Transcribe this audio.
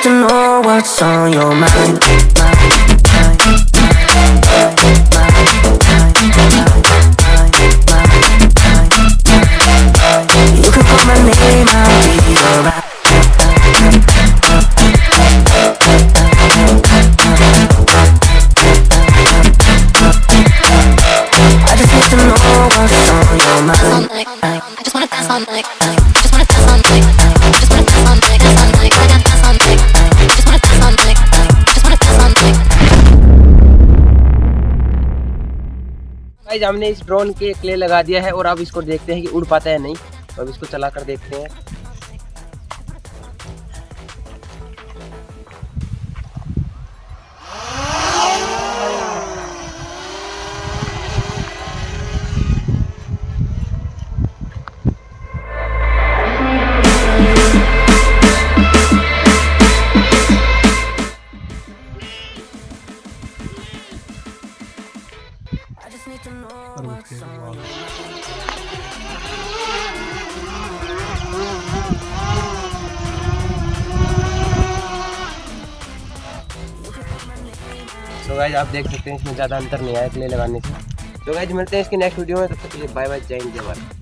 need to know what's on your mind. You can call my name, I'll be alright. I just need to know what's on your mind. I just wanna dance all night. Just wanna dance all night. Just wanna dance all night. Dance all night. I got dance all night. Just wanna dance all night. Just wanna dance all night. Guys हमने इस drone के clay लगा दिया है और अब इसको देखते हैं कि उड़ पाता है नहीं। तो अब इसको चला कर देखते हैं। तो गाइस आप देख सकते हैं इसमें ज़्यादा अंतर नहीं आया क्ले लगाने से। तो गाइस मिलते हैं इसके नेक्स्ट वीडियो में, तब तक के लिए बाय बाय, जय हिंद जय भारत।